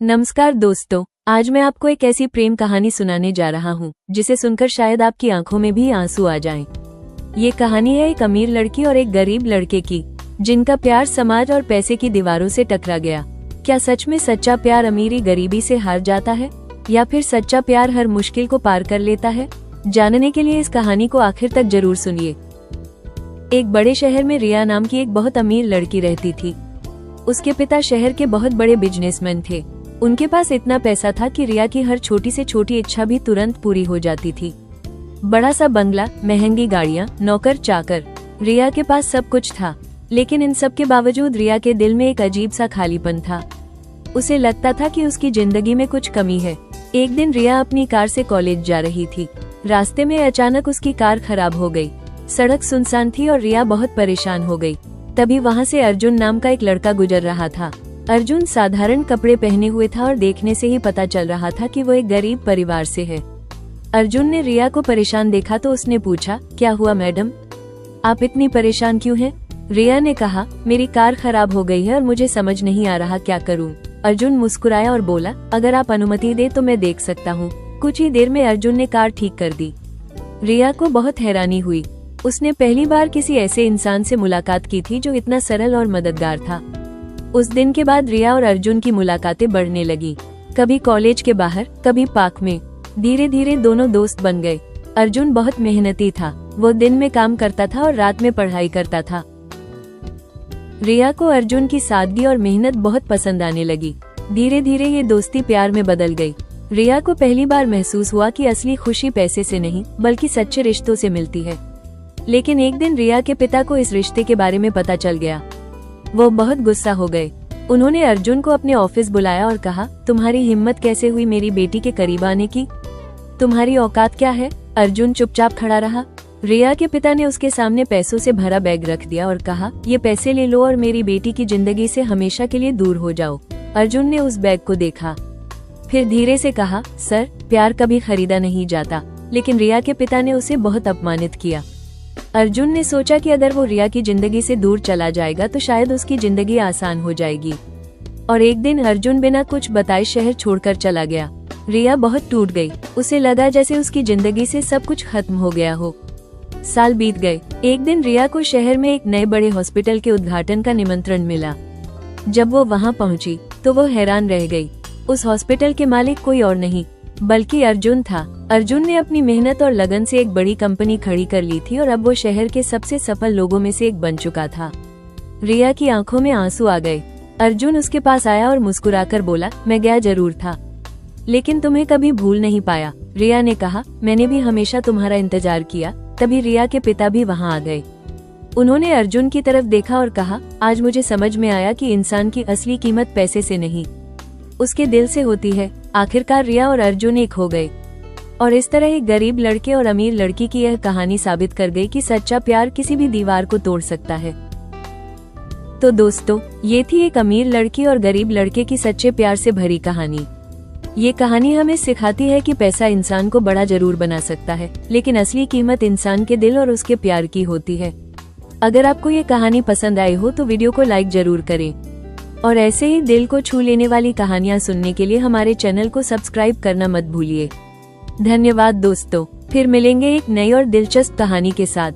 नमस्कार दोस्तों, आज मैं आपको एक ऐसी प्रेम कहानी सुनाने जा रहा हूँ जिसे सुनकर शायद आपकी आंखों में भी आंसू आ जाएं। ये कहानी है एक अमीर लड़की और एक गरीब लड़के की, जिनका प्यार समाज और पैसे की दीवारों से टकरा गया। क्या सच में सच्चा प्यार अमीरी गरीबी से हार जाता है, या फिर सच्चा प्यार हर मुश्किल को पार कर लेता है? जानने के लिए इस कहानी को आखिर तक जरूर सुनिए। एक बड़े शहर में रिया नाम की एक बहुत अमीर लड़की रहती थी। उसके पिता शहर के बहुत बड़े बिजनेसमैन थे। उनके पास इतना पैसा था कि रिया की हर छोटी से छोटी इच्छा भी तुरंत पूरी हो जाती थी। बड़ा सा बंगला, महंगी गाड़ियाँ, नौकर चाकर, रिया के पास सब कुछ था। लेकिन इन सब के बावजूद रिया के दिल में एक अजीब सा खालीपन था। उसे लगता था कि उसकी जिंदगी में कुछ कमी है। एक दिन रिया अपनी कार से कॉलेज जा रही थी। रास्ते में अचानक उसकी कार खराब हो गई। सड़क सुनसान थी और रिया बहुत परेशान हो गई। तभी वहाँ से अर्जुन नाम का एक लड़का गुजर रहा था। अर्जुन साधारण कपड़े पहने हुए था और देखने से ही पता चल रहा था कि वो एक गरीब परिवार से है। अर्जुन ने रिया को परेशान देखा तो उसने पूछा, क्या हुआ मैडम, आप इतनी परेशान क्यों हैं? रिया ने कहा, मेरी कार खराब हो गई है और मुझे समझ नहीं आ रहा क्या करूं। अर्जुन मुस्कुराया और बोला, अगर आप अनुमति दे तो मैं देख सकता हूं। कुछ ही देर में अर्जुन ने कार ठीक कर दी। रिया को बहुत हैरानी हुई। उसने पहली बार किसी ऐसे इंसान से मुलाकात की थी जो इतना सरल और मददगार था। उस दिन के बाद रिया और अर्जुन की मुलाकातें बढ़ने लगी। कभी कॉलेज के बाहर, कभी पार्क में। धीरे धीरे दोनों दोस्त बन गए। अर्जुन बहुत मेहनती था। वो दिन में काम करता था और रात में पढ़ाई करता था। रिया को अर्जुन की सादगी और मेहनत बहुत पसंद आने लगी। धीरे धीरे ये दोस्ती प्यार में बदल गई। रिया को पहली बार महसूस हुआ कि असली खुशी पैसे से नहीं बल्कि सच्चे रिश्तों से मिलती है। लेकिन एक दिन रिया के पिता को इस रिश्ते के बारे में पता चल गया। वो बहुत गुस्सा हो गए। उन्होंने अर्जुन को अपने ऑफिस बुलाया और कहा, तुम्हारी हिम्मत कैसे हुई मेरी बेटी के करीब आने की? तुम्हारी औकात क्या है? अर्जुन चुपचाप खड़ा रहा। रिया के पिता ने उसके सामने पैसों से भरा बैग रख दिया और कहा, ये पैसे ले लो और मेरी बेटी की जिंदगी से हमेशा के लिए दूर हो जाओ। अर्जुन ने उस बैग को देखा, फिर धीरे से कहा, सर, प्यार कभी खरीदा नहीं जाता। लेकिन रिया के पिता ने उसे बहुत अपमानित किया। अर्जुन ने सोचा कि अगर वो रिया की जिंदगी से दूर चला जाएगा तो शायद उसकी जिंदगी आसान हो जाएगी। और एक दिन अर्जुन बिना कुछ बताए शहर छोड़कर चला गया। रिया बहुत टूट गई। उसे लगा जैसे उसकी जिंदगी से सब कुछ खत्म हो गया हो। साल बीत गए। एक दिन रिया को शहर में एक नए बड़े हॉस्पिटल के उद्घाटन का निमंत्रण मिला। जब वो वहाँ पहुँची तो वो हैरान रह गई। उस हॉस्पिटल के मालिक कोई और नहीं बल्कि अर्जुन था। अर्जुन ने अपनी मेहनत और लगन से एक बड़ी कंपनी खड़ी कर ली थी और अब वो शहर के सबसे सफल लोगों में से एक बन चुका था। रिया की आंखों में आंसू आ गए। अर्जुन उसके पास आया और मुस्कुराकर बोला, मैं गया जरूर था, लेकिन तुम्हें कभी भूल नहीं पाया। रिया ने कहा, मैंने भी हमेशा तुम्हारा इंतजार किया। तभी रिया के पिता भी वहाँ आ गए। उन्होंने अर्जुन की तरफ देखा और कहा, आज मुझे समझ में आया कि इंसान की असली कीमत पैसे से नहीं, उसके दिल से होती है। आखिरकार रिया और अर्जुन एक हो गए। और इस तरह एक गरीब लड़के और अमीर लड़की की यह कहानी साबित कर गई कि सच्चा प्यार किसी भी दीवार को तोड़ सकता है। तो दोस्तों, ये थी एक अमीर लड़की और गरीब लड़के की सच्चे प्यार से भरी कहानी। ये कहानी हमें सिखाती है कि पैसा इंसान को बड़ा जरूर बना सकता है, लेकिन असली कीमत इंसान के दिल और उसके प्यार की होती है। अगर आपको ये कहानी पसंद आई हो तो वीडियो को लाइक जरूर करें और ऐसे ही दिल को छू लेने वाली कहानियाँ सुनने के लिए हमारे चैनल को सब्सक्राइब करना मत भूलिए। धन्यवाद दोस्तों, फिर मिलेंगे एक नई और दिलचस्प कहानी के साथ।